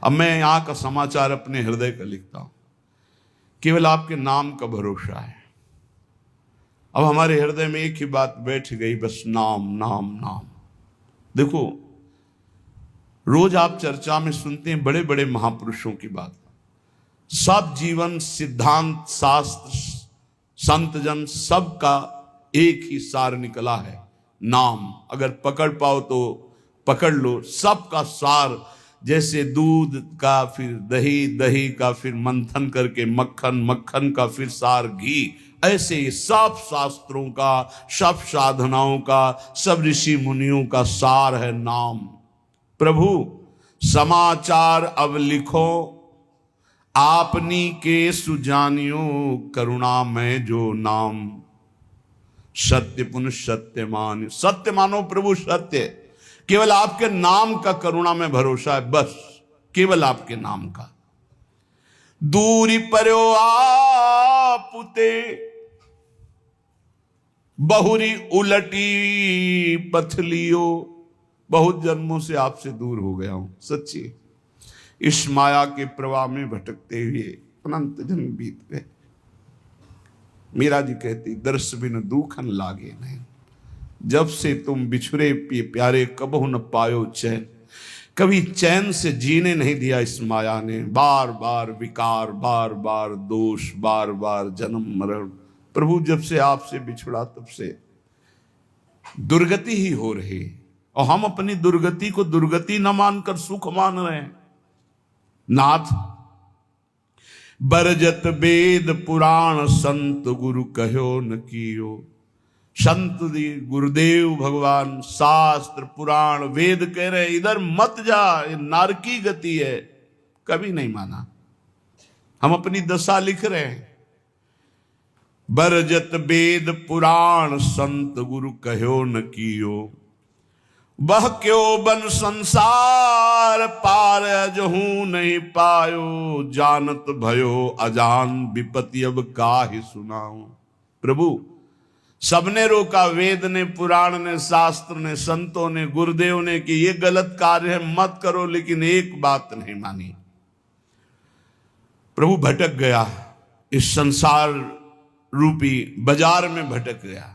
अब मैं यहाँ का समाचार अपने हृदय का लिखता हूं, केवल आपके नाम का भरोसा है। अब हमारे हृदय में एक ही बात बैठ गई, बस नाम नाम नाम। देखो, रोज आप चर्चा में सुनते हैं बड़े बड़े महापुरुषों की बात, सब जीवन सिद्धांत शास्त्र संत जन सबका एक ही सार निकला है, नाम। अगर पकड़ पाओ तो पकड़ लो, सबका सार। जैसे दूध का फिर दही, दही का फिर मंथन करके मक्खन, मक्खन का फिर सार घी, ऐसे सब शास्त्रों का, सब साधनाओं का, सब ऋषि मुनियों का सार है नाम। प्रभु समाचार अब लिखो, आपनी के सुजानियो, करुणा में जो नाम। सत्य पुनः सत्य मान, सत्य मानो प्रभु सत्य। केवल आपके नाम का करुणा में भरोसा है, बस केवल आपके नाम का। दूरी पर्यो आपुते, बहुरी उलटी पथलियो। बहुत जन्मों से आपसे दूर हो गया हूं, सच्ची। इस माया के प्रवाह में भटकते हुए अनंत जन्म बीत गए। मीरा जी कहती, दर्श बिन दुखन लागे नहीं, जब से तुम बिछुरे प्यारे कबहु न पायो चैन। कभी चैन से जीने नहीं दिया इस माया ने, बार बार विकार, बार बार दोष, बार बार जन्म मरण। प्रभु जब से आपसे बिछुड़ा तब से दुर्गति ही हो रही, और हम अपनी दुर्गति को दुर्गति न मानकर सुख मान रहे हैं। नाथ बरजत वेद पुराण, संत गुरु कहो न कियो। संत गुरुदेव भगवान शास्त्र पुराण वेद कह रहे इधर मत जा, ये नारकी गति है, कभी नहीं माना। हम अपनी दशा लिख रहे हैं। बरजत वेद पुराण, संत गुरु कहो न कियो। वह क्यों बन संसार पार, अजहू नहीं पायो। जानत भयो अजान, विपत्ति अब काहे सुनाऊं। प्रभु सबने रोका, वेद ने, पुराण ने, शास्त्र ने, संतों ने, गुरुदेव ने कि ये गलत कार्य है, मत करो, लेकिन एक बात नहीं मानी। प्रभु भटक गया, इस संसार रूपी बाजार में भटक गया,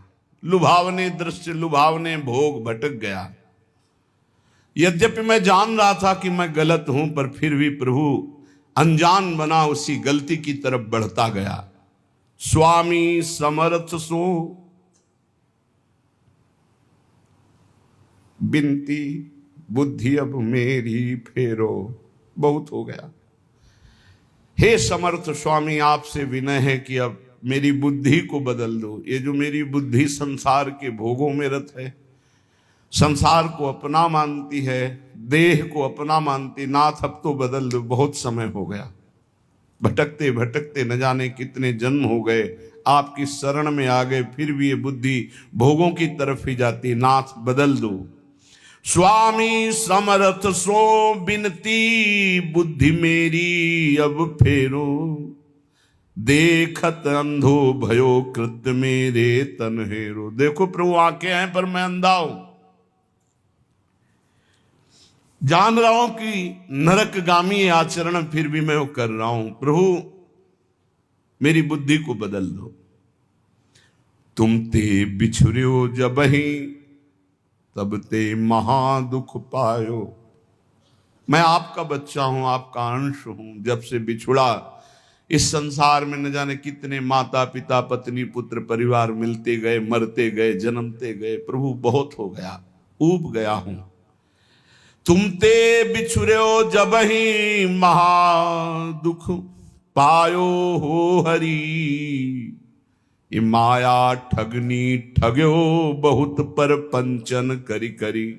लुभावने दृश्य, लुभावने भोग, भटक गया। यद्यपि मैं जान रहा था कि मैं गलत हूं, पर फिर भी प्रभु अनजान बना उसी गलती की तरफ बढ़ता गया। स्वामी समर्थ सो बिनती, बुद्धि अब मेरी फेरो। बहुत हो गया, हे समर्थ स्वामी, आपसे विनय है कि अब मेरी बुद्धि को बदल दो। ये जो मेरी बुद्धि संसार के भोगों में रत है, संसार को अपना मानती है, देह को अपना मानती, नाथ अब तो बदल दो। बहुत समय हो गया, भटकते भटकते न जाने कितने जन्म हो गए, आपकी शरण में आ गए, फिर भी ये बुद्धि भोगों की तरफ ही जाती। नाथ बदल दो। स्वामी समर्थ सो बिनती, बुद्धि मेरी अब फेरो। देखत अंधो भयो कृत्य मेरे तन हेरो। देखो प्रभु आंखें हैं पर मैं अंधा हूं, जान रहा हूं कि नरकगामी आचरण फिर भी मैं वो कर रहा हूं। प्रभु मेरी बुद्धि को बदल दो। तुम ते बिछुर्यो जबहि, तब ते महादुख पायो। मैं आपका बच्चा हूं, आपका अंश हूं। जब से बिछुड़ा, इस संसार में न जाने कितने माता पिता, पत्नी, पुत्र, परिवार मिलते गए, मरते गए, जन्मते गए। प्रभु बहुत हो गया, ऊब गया हूं। तुम ते बिछुर्यो जबहि, महादुख पायो हो हरि। ये माया ठगनी ठग्यो, बहुत पर पंचन करी करी।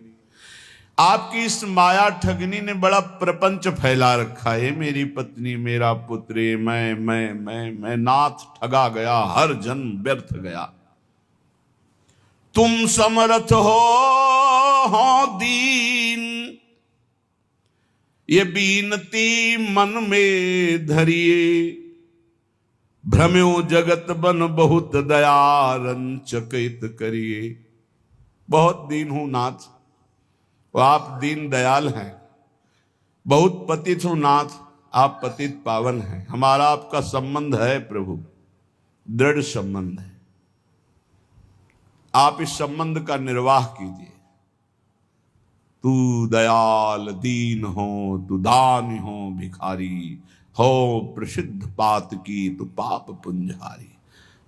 आपकी इस माया ठगनी ने बड़ा प्रपंच फैला रखा है। मेरी पत्नी, मेरा पुत्र, मैं नाथ ठगा गया, हर जन्म व्यर्थ गया। तुम समर्थ हो दीन, ये बीनती मन में धरिए। भ्रम्यो जगत बन बहुत दया, रंचकित करिए। बहुत दीन हूं नाथ, और आप दीन दयाल हैं। बहुत पतित हूं नाथ, आप पतित पावन हैं, हमारा आपका संबंध है प्रभु, दृढ़ संबंध है। आप इस संबंध का निर्वाह कीजिए। तू दयाल दीन हो, तू दानी हो भिखारी, हो प्रसिद्ध पात की तू पाप पुंजारी।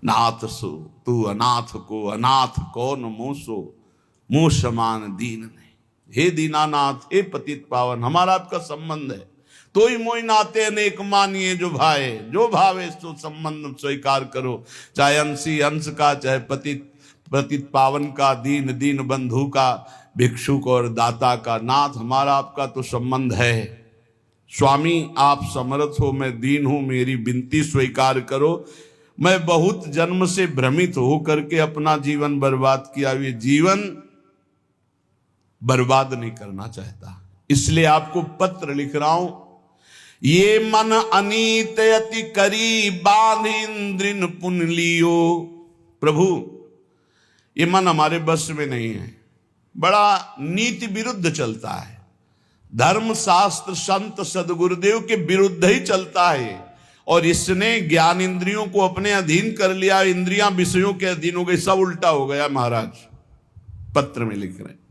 नाथ सो तू अनाथ को, अनाथ कौन मोसो, मुँह समान दीन नहीं। हे दीनानाथ, हे पतित पावन, हमारा आपका संबंध है। तो ही मोई नाते अनेक मानिए जो भाए, जो भावे सो संबंध स्वीकार करो। चाहे अंशी अंश का, चाहे पतित पतित पावन का, दीन दीन बंधु का, भिक्षुक और दाता का। नाथ, हमारा आपका तो संबंध है। स्वामी, आप समर्थ हो, मैं दीन हूं, मेरी विनती स्वीकार करो। मैं बहुत जन्म से भ्रमित होकर के अपना जीवन बर्बाद किया, ये जीवन बर्बाद नहीं करना चाहता, इसलिए आपको पत्र लिख रहा हूं। ये मन अनीत अति करी, बांध इंद्रिन पुन लियो। प्रभु, ये मन हमारे बस में नहीं है, बड़ा नीति विरुद्ध चलता है, धर्म शास्त्र संत सदगुरुदेव के विरुद्ध ही चलता है। और इसने ज्ञान इंद्रियों को अपने अधीन कर लिया, इंद्रियां विषयों के अधीन हो गई, सब उल्टा हो गया। महाराज पत्र में लिख रहे,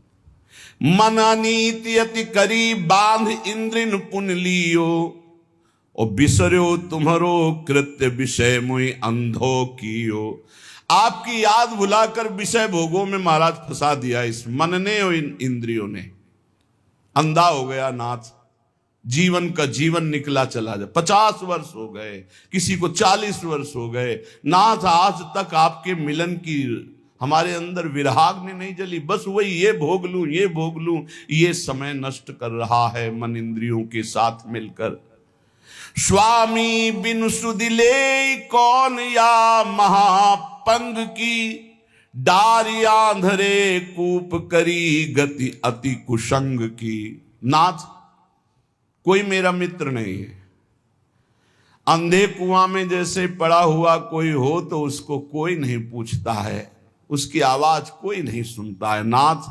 मन अनीति अति करी, बांध इंद्रिन पुन लियो। और बिसरो तुम्हारो कृत्य, विषय मुई अंधो कियो। आपकी याद भुलाकर विषय भोगों में महाराज फंसा दिया इस मन ने और इन इंद्रियों ने। अंधा हो गया नाथ, जीवन का जीवन निकला चला जाए। 50 वर्ष हो गए, किसी को 40 वर्ष हो गए नाथ, आज तक आपके मिलन की हमारे अंदर विराग ने नहीं जली। बस वही ये भोग लूं, ये भोग लूं, ये समय नष्ट कर रहा है मन इंद्रियों के साथ मिलकर। स्वामी बिनु सुदिले कौन, या महापंग की डारिया धरे कूप करी, गति अति कुसंग की। नाथ, कोई मेरा मित्र नहीं है। अंधे कुआं में जैसे पड़ा हुआ कोई हो तो उसको कोई नहीं पूछता है, उसकी आवाज कोई नहीं सुनता है। नाथ,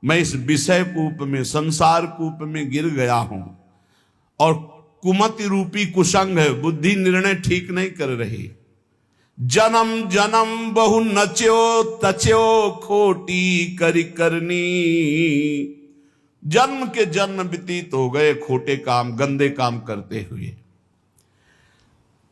मैं इस विषय कूप में, संसार कूप में गिर गया हूं, और कुमति रूपी कुसंग है, बुद्धि निर्णय ठीक नहीं कर रही। जन्म जन्म बहु नच्यो तच्यो, खोटी करी करनी। जन्म के जन्म व्यतीत हो गए खोटे काम, गंदे काम करते हुए।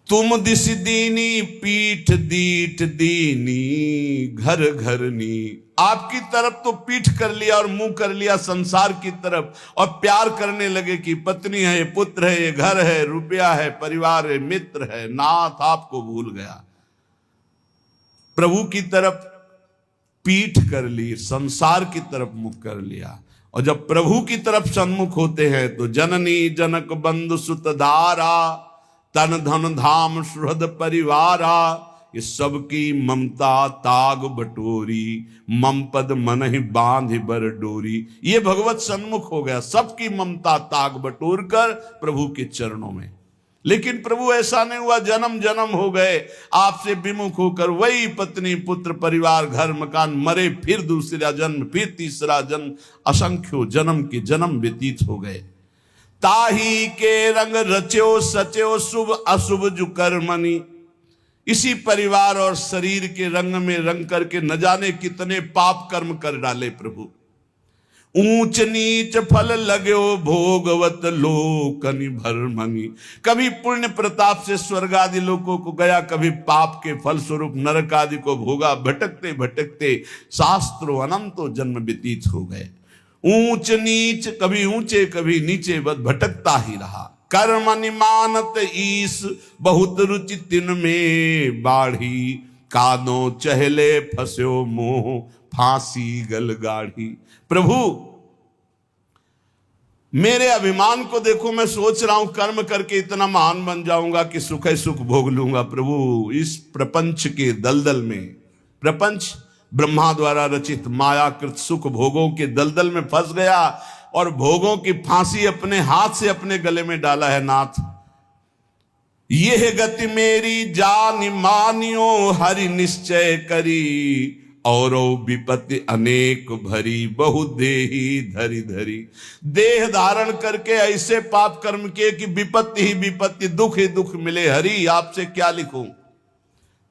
तुम दिस दीनी, पीठ दीठ दीनी, घर घरनी। आपकी तरफ तो पीठ कर लिया और मुंह कर लिया संसार की तरफ, और प्यार करने लगे कि पत्नी है, पुत्र है, ये घर है, रुपया है, परिवार है, मित्र है। नाथ, आपको भूल गया। प्रभु की तरफ पीठ कर ली, संसार की तरफ मुख कर लिया। और जब प्रभु की तरफ सन्मुख होते हैं तो जननी जनक बंधु सुत धारा, तन धन धाम सुहृद परिवारा। ये सबकी ममता ताग बटोरी, मम पद मन ही बांध बर डोरी। ये भगवत सन्मुख हो गया, सबकी ममता ताग बटोर कर प्रभु के चरणों में। लेकिन प्रभु ऐसा नहीं हुआ, जन्म जन्म हो गए आपसे विमुख होकर, वही पत्नी पुत्र परिवार घर मकान, मरे फिर दूसरा जन्म, फिर तीसरा जन्म, असंख्यों जन्म के जन्म व्यतीत हो गए। ताही के रंग रच्यो सच्यो, शुभ अशुभ जु कर्मनि। इसी परिवार और शरीर के रंग में रंग करके न जाने कितने पाप कर्म कर डाले प्रभु। ऊंच नीच फल लगो भोगवत लोकनि भरमनि। कभी पुण्य प्रताप से स्वर्ग आदि लोकों को गया, कभी पाप के फल स्वरूप नरक आदि को भोगा। भटकते भटकते शास्त्रों अनंतों जन्म व्यतीत हो गए। ऊंच नीच, कभी ऊंचे कभी नीचे, बस भटकता ही रहा। कर्म निमानत ईस, बहुत रुचि तिन में बाढ़ी। कादों चहले फस्यो मोह, फांसी गल गाढ़ी। प्रभु, मेरे अभिमान को देखो, मैं सोच रहा हूं कर्म करके इतना महान बन जाऊंगा कि सुख सुख भोग लूंगा। प्रभु, इस प्रपंच के दलदल में, प्रपंच ब्रह्मा द्वारा रचित मायाकृत सुख भोगों के दलदल में फंस गया, और भोगों की फांसी अपने हाथ से अपने गले में डाला है। नाथ, यह गति मेरी जान मानियो, हरि निश्चय करी। और विपत्ति अनेक भरी, बहु देही धरी धरी। देह धारण करके ऐसे पाप कर्म किए कि विपत्ति ही विपत्ति, दुख ही दुख मिले। हरि आपसे क्या लिखूं,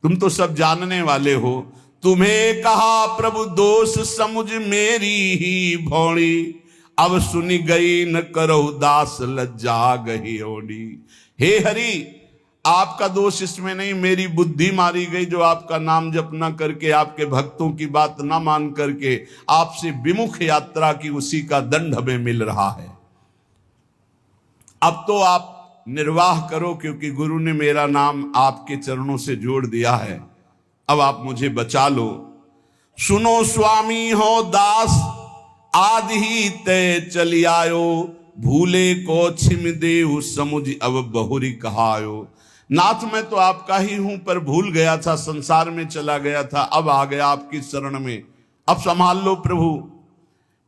तुम तो सब जानने वाले हो। तुम्हें कहा प्रभु दोष समुझ मेरी ही भौड़ी, अब सुनी गई न करो दास लज्जा गही ओडी। हे हरि, आपका दोष इसमें नहीं, मेरी बुद्धि मारी गई जो आपका नाम जप न करके, आपके भक्तों की बात ना मान करके आपसे विमुख यात्रा की, उसी का दंड हमें मिल रहा है। अब तो आप निर्वाह करो, क्योंकि गुरु ने मेरा नाम आपके चरणों से जोड़ दिया है। अब आप मुझे बचा लो। सुनो स्वामी हो दास आदि ही तय चली आयो, भूले को छिम देहु समुझ अब बहुरी कहायो। नाथ मैं तो आपका ही हूं, पर भूल गया था, संसार में चला गया था, अब आ गया आपकी शरण में, अब संभाल लो प्रभु।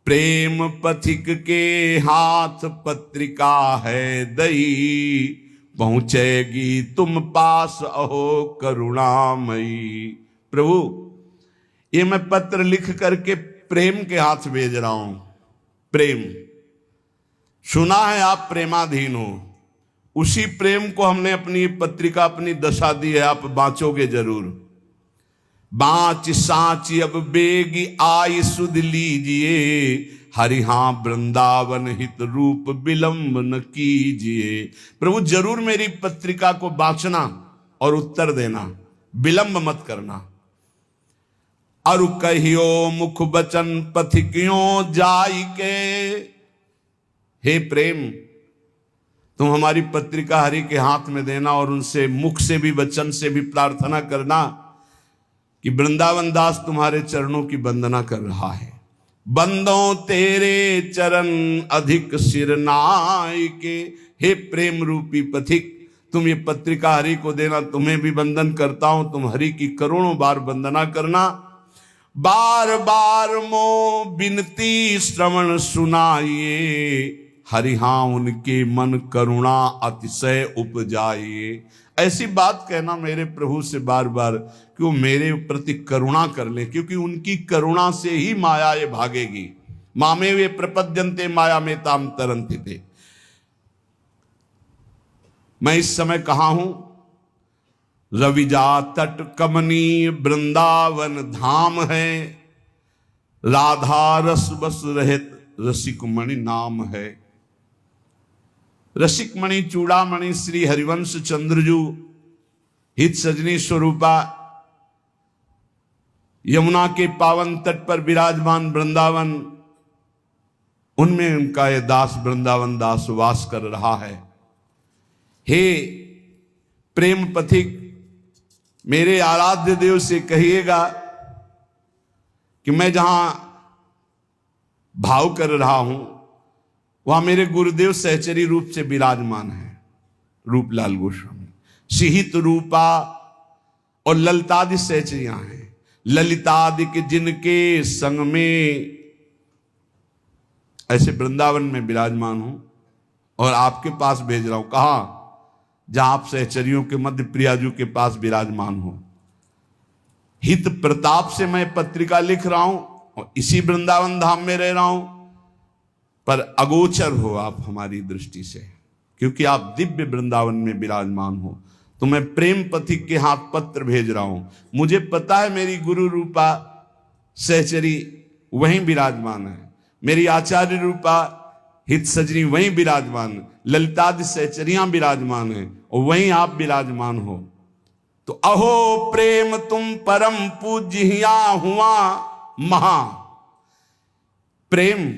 प्रेम पथिक के हाथ पत्रिका है दई, पहुंचेगी तुम पास अहो करुणामयी। प्रभु ये मैं पत्र लिख करके प्रेम के हाथ भेज रहा हूं। प्रेम सुना है आप प्रेमाधीन हो, उसी प्रेम को हमने अपनी पत्रिका, अपनी दशा दी है, आप बांचोगे जरूर। बाँच सांची अब बेगी आई सुध लीजिए, हरिहा वृंदावन हित रूप विलंब न कीजिए। प्रभु जरूर मेरी पत्रिका को बांचना और उत्तर देना, विलंब मत करना। अरु कहियो मुख बचन पथिकियों जाई के। हे प्रेम, तुम हमारी पत्रिका हरि के हाथ में देना और उनसे मुख से भी वचन से भी प्रार्थना करना कि वृंदावन दास तुम्हारे चरणों की वंदना कर रहा है। बंदों तेरे चरण अधिक सिरनाई के। हे प्रेम रूपी पथिक, तुम ये पत्रिका हरि को देना, तुम्हें भी वंदन करता हूं, तुम हरि की करोड़ों बार वंदना करना। बार बार मो बिनती श्रवण सुनाइए, हरिहा उनके मन करुणा अतिशय उपजाइए। ऐसी बात कहना मेरे प्रभु से बार बार कि वो मेरे प्रति करुणा कर ले, क्योंकि उनकी करुणा से ही माया ये भागेगी। मामे वे प्रपद्यन्ते माया में ताम तरंति थे। मैं इस समय कहाँ हूं? रविजा तट कमनीय वृंदावन धाम है, राधा रस बस रहित रसिक मणि नाम है। रसिक मणि चूड़ामणि श्री हरिवंश चंद्रजू हित सजनी स्वरूपा यमुना के पावन तट पर विराजमान वृंदावन, उनमें उनका ये दास वृंदावन दास वास कर रहा है। हे प्रेम पथिक, मेरे आराध्य देव से कहिएगा कि मैं जहां भाव कर रहा हूं वहां मेरे गुरुदेव सहचरी रूप से विराजमान है, रूपलाल गोस्वामी। सिहित रूपा और ललितादि सहचरियां हैं। ललितादि के जिनके संग में ऐसे वृंदावन में विराजमान हूं और आपके पास भेज रहा हूं। कहा? जहां आप सहचरियों के मध्य प्रियाजू के पास विराजमान हो। हित प्रताप से मैं पत्रिका लिख रहा हूं और इसी वृंदावन धाम में रह रहा हूं, पर अगोचर हो आप हमारी दृष्टि से, क्योंकि आप दिव्य वृंदावन में विराजमान हो। तो मैं प्रेम पथिक के हाथ पत्र भेज रहा हूं। मुझे पता है मेरी गुरु रूपा सहचरी वहीं विराजमान है, मेरी आचार्य रूपा हित सजनी वहीं विराजमान, ललितादि सहचरियां विराजमान है और वहीं आप विराजमान हो। तो अहो प्रेम तुम परम पूज्या हुआ महा। प्रेम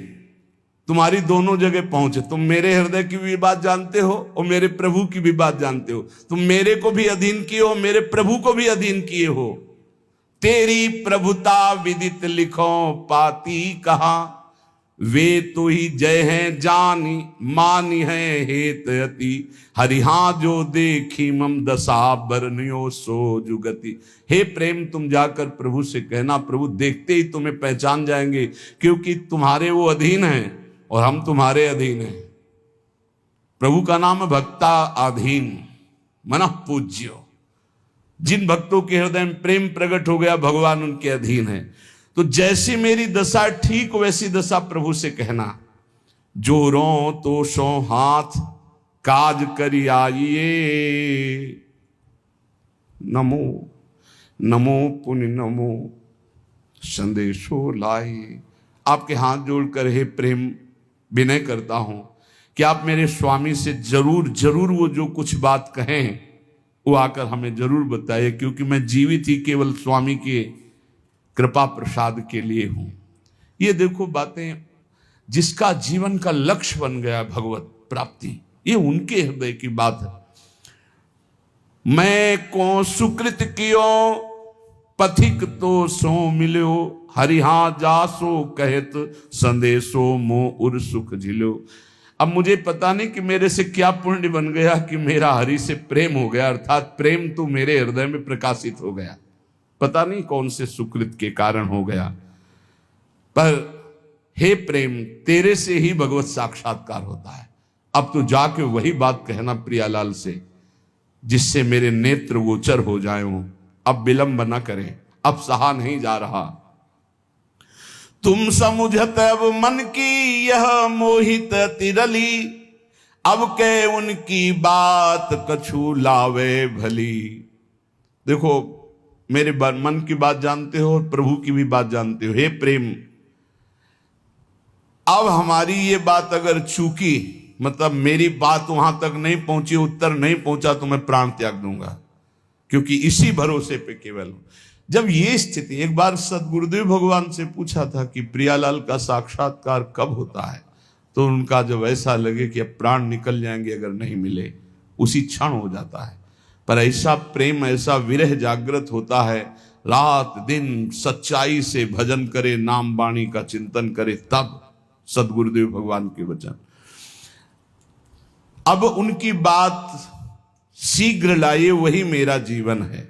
तुम्हारी दोनों जगह पहुंचे। तुम मेरे हृदय की भी बात जानते हो और मेरे प्रभु की भी बात जानते हो। तुम मेरे को भी अधीन किए हो, मेरे प्रभु को भी अधीन किए हो। तेरी प्रभुता विदित लिखो पाती कहा, वे तो ही जय हैं जानी मानी है हेत यति, हरिहा जो देखी मम दशा बरनियो सो जुगति। हे प्रेम, तुम जाकर प्रभु से कहना, प्रभु देखते ही तुम्हें पहचान जाएंगे, क्योंकि तुम्हारे वो अधीन हैं और हम तुम्हारे अधीन हैं। प्रभु का नाम भक्ता अधीन मन पूज्यो। जिन भक्तों के हृदय में प्रेम प्रकट हो गया, भगवान उनके अधीन है। तो जैसी मेरी दशा ठीक वैसी दशा प्रभु से कहना, जो रो तो सो हाथ काज करी आइए, नमो नमो पुण्य नमो संदेशो लाई। आपके हाथ जोड़कर हे प्रेम विनय करता हूं कि आप मेरे स्वामी से जरूर जरूर वो जो कुछ बात कहें वो आकर हमें जरूर बताइए, क्योंकि मैं जीवित ही केवल स्वामी के कृपा प्रसाद के लिए हूं। ये देखो बातें, जिसका जीवन का लक्ष्य बन गया भगवत प्राप्ति, ये उनके हृदय की बात है। मैं को सुकृत कियो पथिक तो सो मिलो, हरिहा जासो कहत संदेशो मो उर सुख झिलो। अब मुझे पता नहीं कि मेरे से क्या पुण्य बन गया कि मेरा हरि से प्रेम हो गया, अर्थात प्रेम तो मेरे हृदय में प्रकाशित हो गया। पता नहीं कौन से सुकृत के कारण हो गया, पर हे प्रेम, तेरे से ही भगवत साक्षात्कार होता है। अब तो जाके वही बात कहना प्रियालाल से, जिससे मेरे नेत्र गोचर हो जाए हो। अब विलंब न करें, अब सहा नहीं जा रहा। तुम समुझत अब मन की यह मोहित तिरली, अब के उनकी बात कछु लावे भली। देखो, मेरे मन की बात जानते हो और प्रभु की भी बात जानते हो। हे प्रेम, अब हमारी ये बात अगर चूकी, मतलब मेरी बात वहां तक नहीं पहुंची, उत्तर नहीं पहुंचा, तो मैं प्राण त्याग दूंगा, क्योंकि इसी भरोसे पे केवल। जब ये स्थिति, एक बार सदगुरुदेव भगवान से पूछा था कि प्रियालाल का साक्षात्कार कब होता है, तो उनका जब ऐसा लगे कि अब प्राण निकल जाएंगे अगर नहीं मिले, उसी क्षण हो जाता है। पर ऐसा प्रेम, ऐसा विरह जागृत होता है, रात दिन सच्चाई से भजन करे, नाम वाणी का चिंतन करे, तब सदगुरुदेव भगवान के वचन। अब उनकी बात शीघ्र लाइए, वही मेरा जीवन है।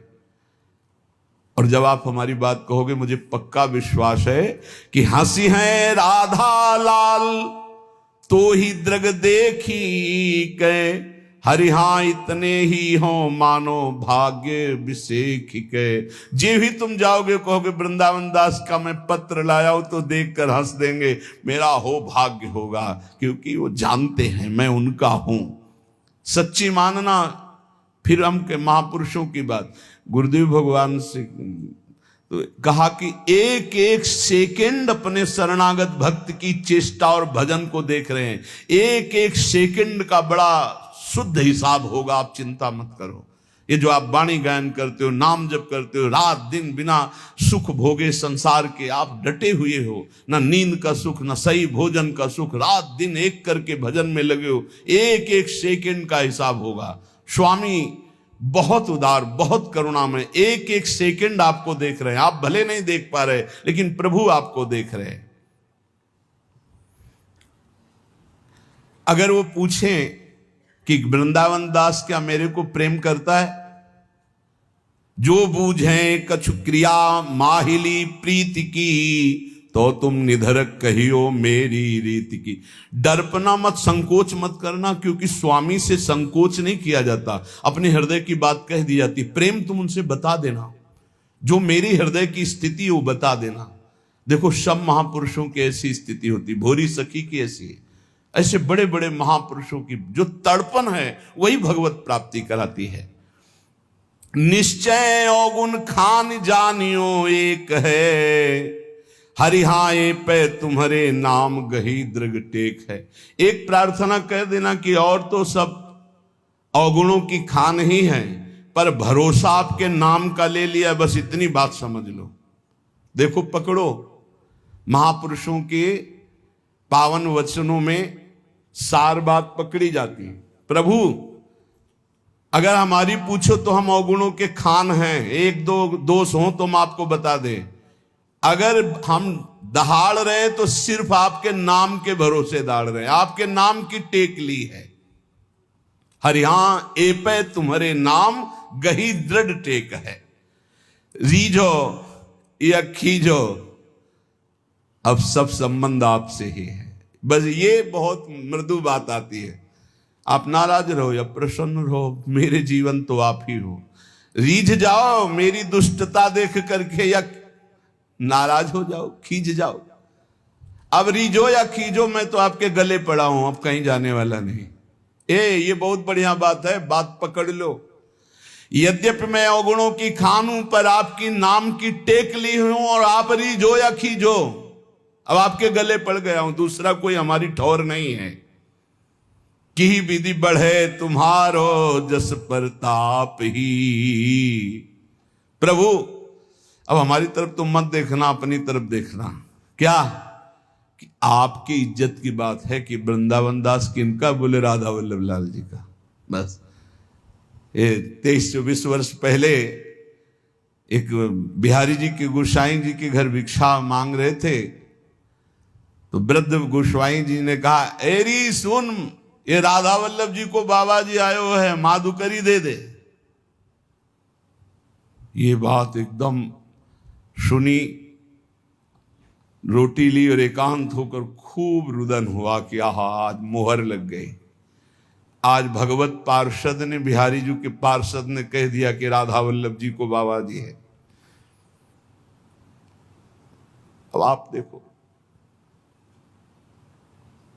और जब आप हमारी बात कहोगे, मुझे पक्का विश्वास है कि हंसी है राधा लाल तो ही दृग देखी के, हरिहा इतने ही हो मानो भाग्य विशेख के। जे भी तुम जाओगे कहोगे वृंदावन दास का मैं पत्र लाया हूं, तो देखकर हंस देंगे, मेरा हो भाग्य होगा, क्योंकि वो जानते हैं मैं उनका हूं। सच्ची मानना। फिर हम के महापुरुषों की बात, गुरुदेव भगवान से तो कहा कि एक एक सेकंड अपने शरणागत भक्त की चेष्टा और भजन को देख रहे हैं। एक एक सेकंड का बड़ा शुद्ध हिसाब होगा, आप चिंता मत करो। ये जो आप वाणी गायन करते हो, नाम जप करते हो, रात दिन बिना सुख भोगे संसार के आप डटे हुए हो, ना नींद का सुख, ना सही भोजन का सुख, रात दिन एक करके भजन में लगे हो, एक एक सेकंड का हिसाब होगा। स्वामी बहुत उदार, बहुत करुणामय, एक एक सेकंड आपको देख रहे हैं। आप भले नहीं देख पा रहे, लेकिन प्रभु आपको देख रहे हैं। अगर वो पूछें कि वृंदावन दास क्या मेरे को प्रेम करता है, जो बूझे कछु क्रिया माहिली प्रीति की, तो तुम निधरक कहियो मेरी रीति की। डरपना मत, संकोच मत करना, क्योंकि स्वामी से संकोच नहीं किया जाता, अपने हृदय की बात कह दी जाती। प्रेम तुम उनसे बता देना, जो मेरी हृदय की स्थिति वो बता देना। देखो, सब महापुरुषों की ऐसी स्थिति होती, भोरी सखी की ऐसी है। ऐसे बड़े बड़े महापुरुषों की जो तड़पन है, वही भगवत प्राप्ति कराती है। निश्चय अवगुण खान जानियो एक है, हरिहाए पे तुम्हारे नाम गही दृग टेक है। एक प्रार्थना कह देना कि और तो सब अवगुणों की खान ही है, पर भरोसा आपके नाम का ले लिया, बस इतनी बात समझ लो। देखो, पकड़ो, महापुरुषों के पावन वचनों में सार बात पकड़ी जाती है। प्रभु अगर हमारी पूछो तो हम अवगुणों के खान हैं, एक दो दोष हो तो हम आपको बता दें। अगर हम दहाड़ रहे तो सिर्फ आपके नाम के भरोसे दाड़ रहे हैं, आपके नाम की टेक ली है। हरिहा एपे तुम्हारे नाम गही दृढ़ टेक है। रीझो या खींचो, अब सब संबंध आपसे ही है। बस ये बहुत मृदु बात आती है। आप नाराज रहो या प्रसन्न रहो, मेरे जीवन तो आप ही हो। रीझ जाओ मेरी दुष्टता देख करके, या नाराज हो जाओ, खींच जाओ। अब रीझो या खींचो, मैं तो आपके गले पड़ा हूं, अब कहीं जाने वाला नहीं। ये बहुत बढ़िया बात है, बात पकड़ लो। यद्यपि मैं अवगुणों की खान हूं, पर आपकी नाम की टेक ली हूं, और आप रीझो या खींचो, अब आपके गले पड़ गया हूं, दूसरा कोई हमारी ठौर नहीं है। की विधि बढ़े तुम्हारो जस प्रताप ही। प्रभु अब हमारी तरफ तुम मत देखना, अपनी तरफ देखना। क्या कि आपकी इज्जत की बात है कि वृंदावन दास किनका? बोले राधा वल्लभ लाल जी का। बस ये 23-24 वर्ष पहले एक बिहारी जी के गोसाई जी के घर भिक्षा मांग रहे थे, तो वृद्ध गोस्वाई जी ने कहा, एरी सुन, ये राधा वल्लभ जी को बाबा जी आयो है, माधुकरी दे दे। ये बात एकदम सुनी, रोटी ली और एकांत होकर खूब रुदन हुआ कि आहा, आज मोहर लग गई। आज भगवत पार्षद ने, बिहारी जी के पार्षद ने कह दिया कि राधा वल्लभ जी को बाबा जी है। अब आप देखो,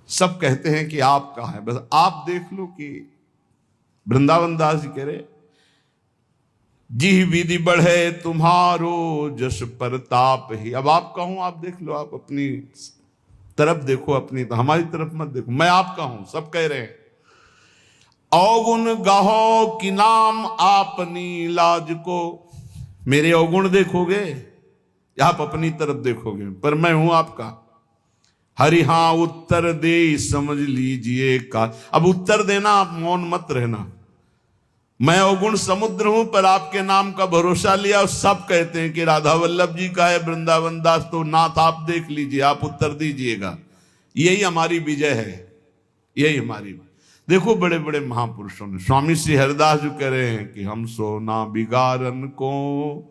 सब कहते हैं कि आपका है, बस आप देख लो कि वृंदावन दास जी कह रहे, जी विधि बढ़े तुम्हारो जस प्रताप ही। अब आप कहूं, आप देख लो, आप अपनी तरफ देखो, अपनी तो हमारी तरफ मत देखो। मैं आपका हूं, सब कह रहे हैं। अवगुण गाहो कि नाम आपनी लाज को। मेरे अवगुण देखोगे, आप अपनी तरफ देखोगे, पर मैं हूं आपका। हरि हां उत्तर दे समझ लीजिए का। अब उत्तर देना, आप मौन मत रहना। मैं अवगुण समुद्र हूं, पर आपके नाम का भरोसा लिया। सब कहते हैं कि राधा वल्लभ जी का है वृंदावन दास, तो नाथ आप देख लीजिए, आप उत्तर दीजिएगा। यही हमारी विजय है, यही हमारी। देखो बड़े बड़े महापुरुषों ने, स्वामी श्री हरिदास जो कह रहे हैं कि हम सोना बिगाड़न को,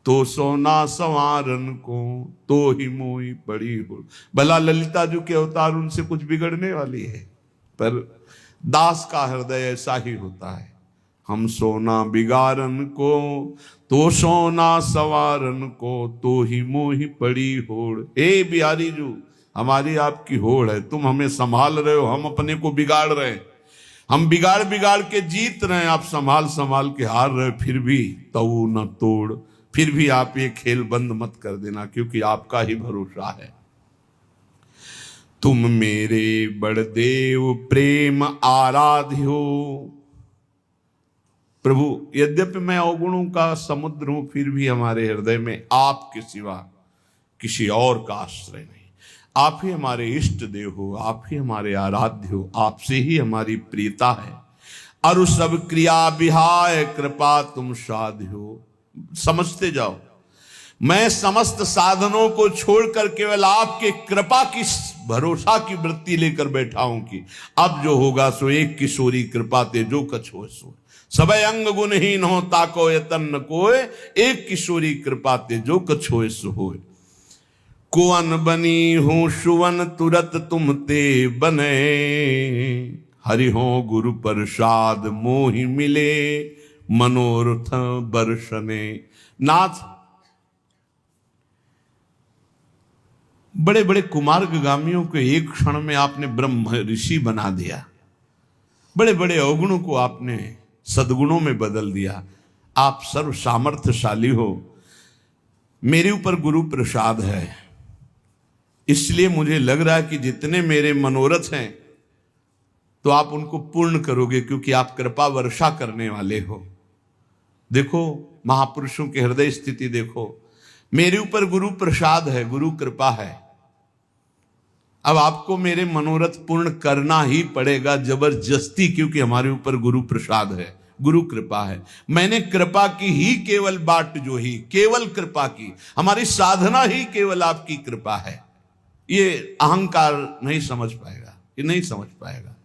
तो सोना संवारन को, तो ही मोही पड़ी हो। भला ललिता जी के अवतार, उनसे कुछ बिगड़ने वाली है, पर दास का हृदय ऐसा ही होता है। हम सोना बिगाड़न को, तो सोना संवारन को, तो ही मोही पड़ी होड़। हे बिहारी जू, हमारी आपकी होड़ है, तुम हमें संभाल रहे हो, हम अपने को बिगाड़ रहे हैं। हम बिगाड़ बिगाड़ के जीत रहे हैं, आप संभाल संभाल के हार रहे, फिर भी तऊ न तोड़। फिर भी आप ये खेल बंद मत कर देना, क्योंकि आपका ही भरोसा है। तुम मेरे बड़देव प्रेम आराध्य हो। प्रभु यद्यपि मैं अवगुणों का समुद्र हूं, फिर भी हमारे हृदय में आपके सिवा किसी और का आश्रय नहीं। आप ही हमारे इष्ट देव हो, आप ही हमारे आराध्य हो, आपसे ही हमारी प्रियता है। अरु सब क्रिया विहाय कृपा तुम साध्य हो। समझते जाओ, मैं समस्त साधनों को छोड़कर केवल आपके कृपा की भरोसा की वृत्ति लेकर बैठा हूं कि अब जो होगा सो एक किशोरी कृपा ते जो कछ हो सो। सबे अंग गुणहीन हो ताको यतन न कोय, एक किशोरी कृपा ते जो कछ होए सो होए। कुवन बनी हूं सुवन तुरत तुम ते बने, हरि हो गुरु प्रसाद मोहि मिले, मनोरथ बरसने। नाथ बड़े बड़े कुमार्गामियों को एक क्षण में आपने ब्रह्म ऋषि बना दिया, बड़े बड़े अवगुणों को आपने सद्गुणों में बदल दिया। आप सर्व सामर्थ्यशाली हो, मेरे ऊपर गुरु प्रसाद है, इसलिए मुझे लग रहा है कि जितने मेरे मनोरथ हैं तो आप उनको पूर्ण करोगे, क्योंकि आप कृपा वर्षा करने वाले हो। देखो महापुरुषों की हृदय स्थिति देखो, मेरे ऊपर गुरु प्रसाद है, गुरु कृपा है। अब आपको मेरे मनोरथ पूर्ण करना ही पड़ेगा जबरदस्ती, क्योंकि हमारे ऊपर गुरु प्रसाद है, गुरु कृपा है। मैंने कृपा की ही केवल बाट जो ही, केवल कृपा की, हमारी साधना ही केवल आपकी कृपा है। ये अहंकार नहीं समझ पाएगा, ये नहीं समझ पाएगा।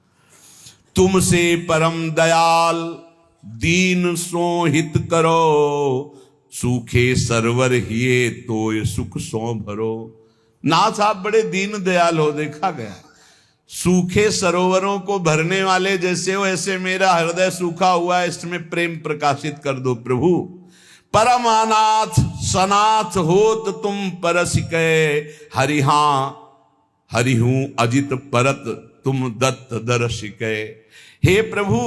तुमसे परम दयाल दीन सो हित करो, सूखे सरवर हिये तो ये सुख सो भरो। नाथ आप बड़े दीन दयाल हो, देखा गया। सूखे सरोवरों को भरने वाले जैसे हो, ऐसे मेरा हृदय सूखा हुआ है, इसमें प्रेम प्रकाशित कर दो प्रभु। परमानाथ सनाथ होत तुम परसिकै, हरिहा हरिहूं अजित परत तुम दत्त दर्शिकै। हे प्रभु,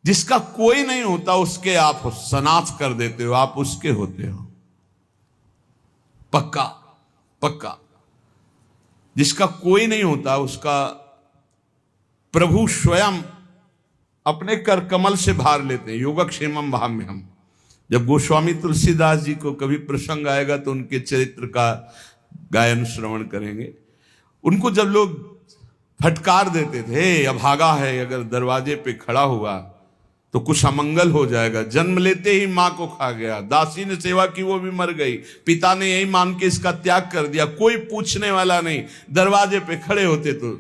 जिसका कोई नहीं होता उसके आप सनाथ कर देते हो, आप उसके होते हो। पक्का पक्का। जिसका कोई नहीं होता उसका प्रभु स्वयं अपने कर कमल से भार लेते हैं। योगक्षेमम भाम्यहम। जब गोस्वामी तुलसीदास जी को कभी प्रसंग आएगा तो उनके चरित्र का गायन श्रवण करेंगे। उनको जब लोग फटकार देते थे, अभागा है, अगर दरवाजे पे खड़ा हुआ तो कुछ अमंगल हो जाएगा, जन्म लेते ही मां को खा गया, दासी ने सेवा की वो भी मर गई, पिता ने यही मान के इसका त्याग कर दिया, कोई पूछने वाला नहीं, दरवाजे पे खड़े होते तो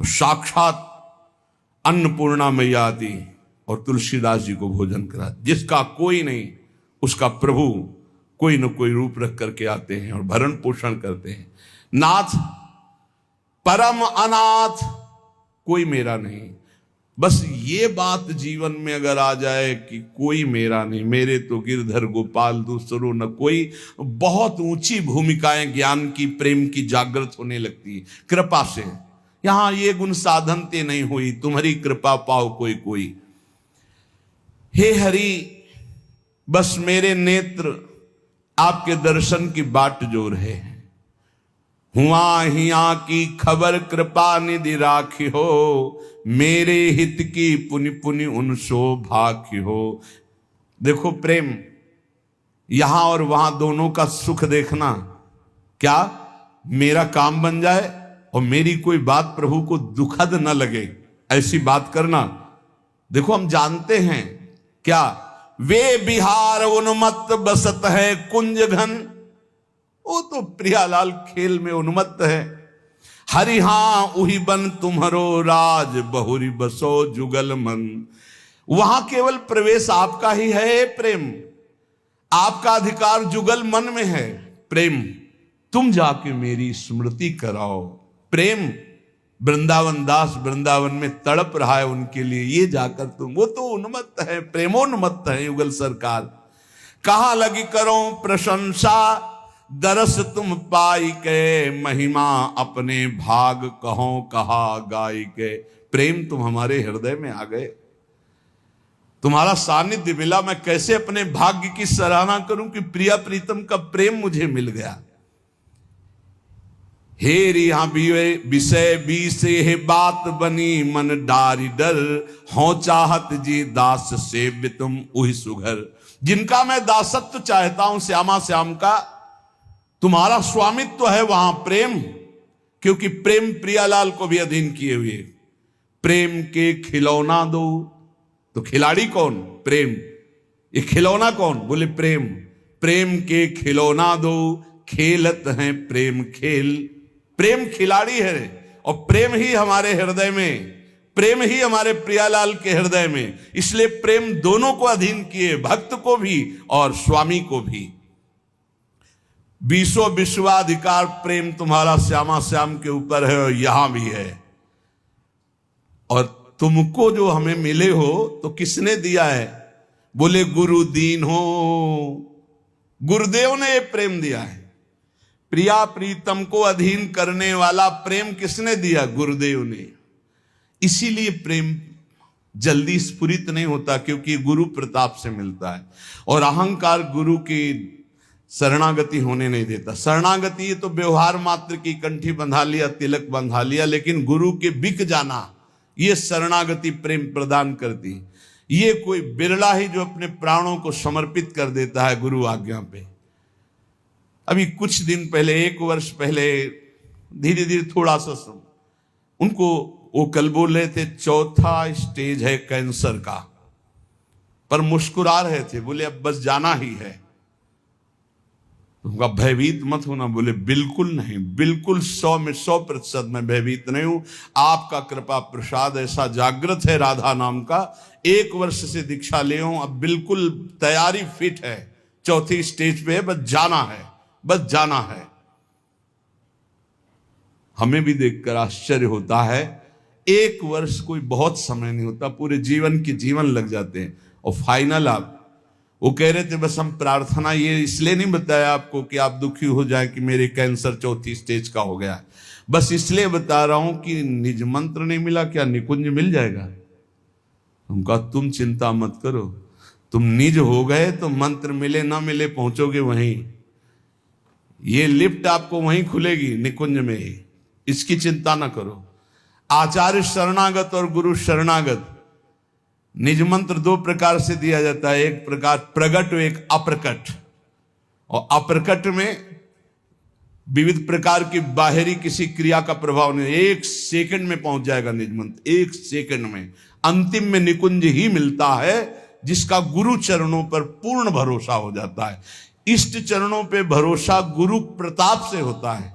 साक्षात अन्नपूर्णा मैया आती और तुलसीदास जी को भोजन करा। जिसका कोई नहीं उसका प्रभु कोई न कोई रूप रख करके आते हैं और भरण पोषण करते हैं। नाथ परम अनाथ, कोई मेरा नहीं। बस ये बात जीवन में अगर आ जाए कि कोई मेरा नहीं, मेरे तो गिरधर गोपाल दूसरो न कोई, बहुत ऊंची भूमिकाएं ज्ञान की प्रेम की जागृत होने लगती है कृपा से। यहां ये गुण साधन ते नहीं हुई, तुम्हारी कृपा पाओ कोई कोई। हे हरि, बस मेरे नेत्र आपके दर्शन की बाट जो रहे हैं। हुआ हिया की खबर कृपा निधि राखी हो, मेरे हित की पुनि पुनि उन भाखी हो। देखो प्रेम, यहां और वहां दोनों का सुख देखना, क्या मेरा काम बन जाए और मेरी कोई बात प्रभु को दुखद न लगे, ऐसी बात करना। देखो हम जानते हैं क्या, वे बिहार उन्मत्त बसत है कुंज घन, वो तो प्रियालाल खेल में उन्मत्त है। हरिहा उही बन तुम्हारो राज, बहुरी बसो जुगल मन। वहां केवल प्रवेश आपका ही है प्रेम, आपका अधिकार जुगल मन में है। प्रेम तुम जाके मेरी स्मृति कराओ। प्रेम वृंदावन दास वृंदावन में तड़प रहा है उनके लिए, ये जाकर तुम, वो तो उन्मत्त है, प्रेमोन्मत्त है युगल सरकार। कहां लगी करो प्रशंसा, दरस तुम पाई के, महिमा अपने भाग कहो कहा गाई के। प्रेम तुम हमारे हृदय में आ गए, तुम्हारा सानिध्य मिला, मैं कैसे अपने भाग्य की सराहना करूं कि प्रिया प्रीतम का प्रेम मुझे मिल गया। हे रिहा विषय बीसे हे बात बनी, मन डारी डर हो चाहत जी दास सेव्य तुम उही सुघर। जिनका मैं दासत्व चाहता हूं श्यामा श्याम का, तुम्हारा स्वामित्व है वहां प्रेम, क्योंकि प्रेम प्रियालाल को भी अधीन किए हुए। प्रेम के खिलौना दो, तो खिलाड़ी कौन? प्रेम। ये खिलौना कौन? बोले प्रेम। प्रेम के खिलौना दो, खेलत हैं प्रेम खेल। प्रेम खिलाड़ी है और प्रेम ही हमारे हृदय में, प्रेम ही हमारे प्रियालाल के हृदय में। इसलिए प्रेम दोनों को अधीन किए, भक्त को भी और स्वामी को भी। बीसों विश्वाधिकार प्रेम तुम्हारा श्यामा श्याम के ऊपर है और यहां भी है। और तुमको जो हमें मिले हो तो किसने दिया है? बोले गुरु दीन हो, गुरुदेव ने ये प्रेम दिया है। प्रिया प्रीतम को अधीन करने वाला प्रेम किसने दिया? गुरुदेव ने। इसीलिए प्रेम जल्दी स्फुरित नहीं होता, क्योंकि गुरु प्रताप से मिलता है। और अहंकार गुरु की शरणागति होने नहीं देता। शरणागति ये तो व्यवहार मात्र की, कंठी बंधा लिया, तिलक बंधा लिया, लेकिन गुरु के बिक जाना, ये शरणागति प्रेम प्रदान करती। ये कोई बिरला ही जो अपने प्राणों को समर्पित कर देता है गुरु आज्ञा पे। अभी कुछ दिन पहले, 1 वर्ष पहले, धीरे धीरे थोड़ा सा उनको, वो कल बोल रहे थे 4था स्टेज है कैंसर का, पर मुस्कुरा रहे थे, बोले अब बस जाना ही है। उनका भयभीत मत होना। बोले बिल्कुल नहीं, बिल्कुल 100 में 100% मैं भयभीत नहीं हूं। आपका कृपा प्रसाद ऐसा जागृत है राधा नाम का, 1 वर्ष से दीक्षा ले हूं, अब बिल्कुल तैयारी फिट है, 4थी स्टेज पे है, बस जाना है, बस जाना है। हमें भी देखकर आश्चर्य होता है। 1 वर्ष कोई बहुत समय नहीं होता, पूरे जीवन के जीवन लग जाते हैं। और फाइनल आप, वो कह रहे थे बस हम प्रार्थना, ये इसलिए नहीं बताया आपको कि आप दुखी हो जाए कि मेरे कैंसर 4थी स्टेज का हो गया है, बस इसलिए बता रहा हूं कि निज मंत्र नहीं मिला, क्या निकुंज मिल जाएगा? उनका तुम चिंता मत करो, तुम निज हो गए तो मंत्र मिले ना मिले पहुंचोगे वहीं। ये लिफ्ट आपको वहीं खुलेगी निकुंज में ही, इसकी चिंता ना करो। आचार्य शरणागत और गुरु शरणागत, निज मंत्र 2 प्रकार से दिया जाता है, एक प्रकार प्रगट और एक अप्रकट। और अप्रकट में विविध प्रकार की बाहरी किसी क्रिया का प्रभाव नहीं, 1 सेकंड में पहुंच जाएगा निज मंत्र, 1 सेकंड में। अंतिम में निकुंज ही मिलता है जिसका गुरु चरणों पर पूर्ण भरोसा हो जाता है। इष्ट चरणों पे भरोसा गुरु प्रताप से होता है,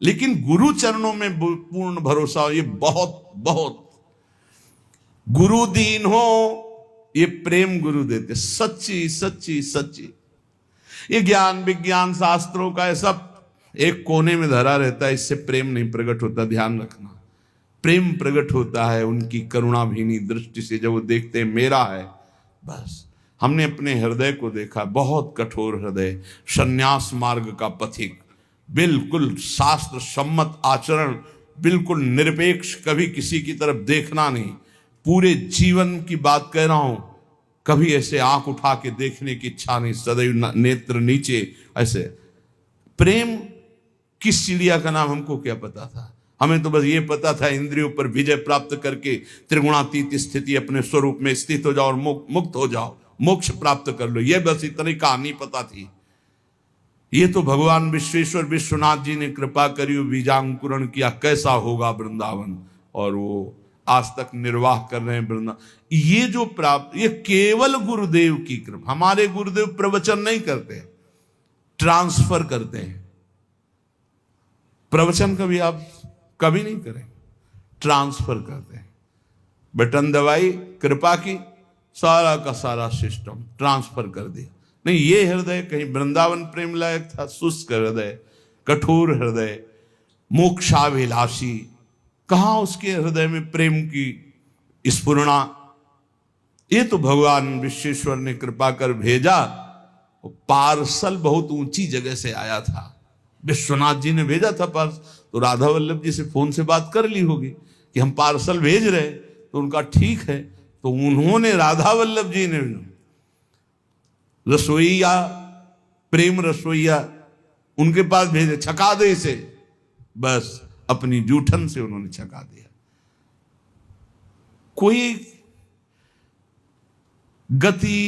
लेकिन गुरु चरणों में पूर्ण भरोसा ये बहुत बहुत। गुरु दीन हो, ये प्रेम गुरु देते, सच्ची सच्ची सच्ची। ये ज्ञान विज्ञान शास्त्रों का ये सब एक कोने में धरा रहता है, इससे प्रेम नहीं प्रकट होता, ध्यान रखना। प्रेम प्रकट होता है उनकी करुणा भीनी दृष्टि से, जब वो देखते हैं मेरा है बस। हमने अपने हृदय को देखा, बहुत कठोर हृदय, संन्यास मार्ग का पथिक, बिल्कुल शास्त्र सम्मत आचरण, बिल्कुल निरपेक्ष, कभी किसी की तरफ देखना नहीं। पूरे जीवन की बात कह रहा हूं, कभी ऐसे आंख उठा के देखने की इच्छा नहीं, सदैव नेत्र नीचे ऐसे। प्रेम किस चिड़िया का नाम हमको क्या पता था? हमें तो बस ये पता था इंद्रियों पर विजय प्राप्त करके त्रिगुणातीत स्थिति अपने स्वरूप में स्थित हो जाओ और मुक्त हो जाओ, मोक्ष प्राप्त कर लो, ये बस इतनी कहानी पता थी। ये तो भगवान विश्वेश्वर विश्वनाथ जी ने कृपा करी, बीजांकुरण किया, कैसा होगा वृंदावन, और वो आज तक निर्वाह कर रहे हैं वृंदावन। ये जो प्राप्त, ये केवल गुरुदेव की कृपा। हमारे गुरुदेव प्रवचन नहीं करते, ट्रांसफर करते हैं। प्रवचन कभी आप कभी नहीं करें, ट्रांसफर करते हैं। बटन दबाई, कृपा की, सारा का सारा सिस्टम ट्रांसफर कर दिया। नहीं, ये हृदय कहीं वृंदावन प्रेम लायक था? शुष्क हृदय, कठोर हृदय, मोक्षाभिलाषी, कहां उसके हृदय में प्रेम की स्फुरणा? ये तो भगवान विश्वेश्वर ने कृपा कर भेजा। पार्सल बहुत ऊंची जगह से आया था, विश्वनाथ जी ने भेजा था पार्सल। तो राधा वल्लभ जी से फोन से बात कर ली होगी कि हम पार्सल भेज रहे, तो उनका ठीक है। तो उन्होंने, राधा वल्लभ जी ने रसोईया, प्रेम रसोईया उनके पास भेजे, छका दे इसे, बस अपनी जूठन से उन्होंने छका दिया। कोई गति,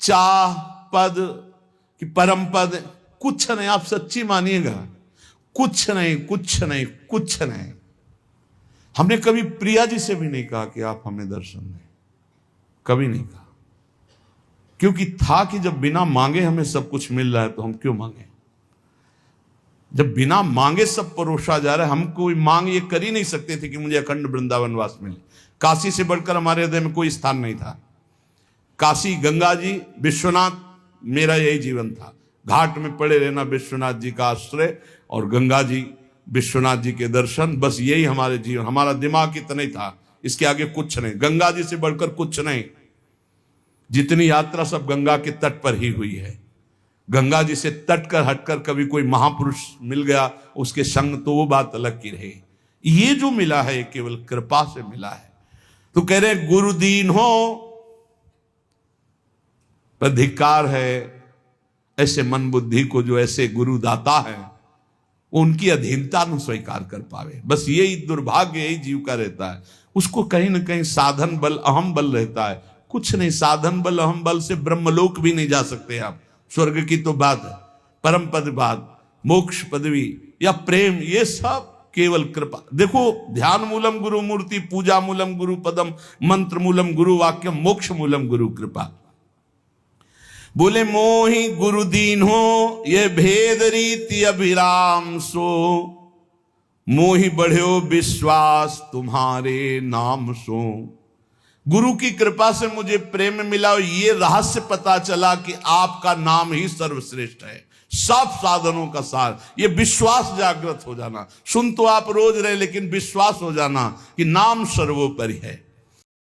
चाह, पद कि परम पद, कुछ नहीं। आप सच्ची मानिएगा, कुछ नहीं, कुछ नहीं, कुछ नहीं। हमने कभी प्रिया जी से भी नहीं कहा कि आप हमें दर्शन दें, कभी नहीं कहा, क्योंकि था कि जब बिना मांगे हमें सब कुछ मिल रहा है तो हम क्यों मांगे? जब बिना मांगे सब परोसा जा रहा है, हम कोई मांग ये कर ही नहीं सकते थे कि मुझे अखंड वृंदावन वास मिले। काशी से बढ़कर हमारे हृदय में कोई स्थान नहीं था। काशी, गंगा जी, विश्वनाथ, मेरा यही जीवन था। घाट में पड़े रहना, विश्वनाथ जी का आश्रय, और गंगा जी, विश्वनाथ जी के दर्शन, बस यही हमारे जीवन। हमारा दिमाग इतना ही था, इसके आगे कुछ नहीं। गंगा जी से बढ़कर कुछ नहीं। जितनी यात्रा सब गंगा के तट पर ही हुई है। गंगा जी से तट कर हटकर कभी कोई महापुरुष मिल गया उसके संग, तो वो बात अलग की रही। ये जो मिला है केवल कृपा से मिला है। तो कह रहे गुरु दीन हो, पर धिक्कार है ऐसे मन बुद्धि को जो ऐसे गुरु दाता है उनकी अधीनता न स्वीकार कर पावे। बस यही दुर्भाग्य यही जीव का रहता है। उसको कहीं ना कहीं साधन बल, अहम बल रहता है। कुछ नहीं, साधन बल अहम बल से ब्रह्मलोक भी नहीं जा सकते आप। स्वर्ग की तो बात है, परम पद बात, मोक्ष पदवी या प्रेम, ये सब केवल कृपा। देखो, ध्यान मूलम गुरु मूर्ति, पूजा मूलम गुरु पदम, मंत्र मूलम गुरु वाक्यम, मोक्ष मूलम गुरु कृपा। बोले मोहि गुरु दीन हो, ये भेद रीति अभिराम सो, मोहि बढ़्यो विश्वास तुम्हारे नाम सो। गुरु की कृपा से मुझे प्रेम मिला और ये रहस्य पता चला कि आपका नाम ही सर्वश्रेष्ठ है। साफ साधनों का सार, ये विश्वास जागृत हो जाना। सुन तो आप रोज रहे, लेकिन विश्वास हो जाना कि नाम सर्वोपरि है।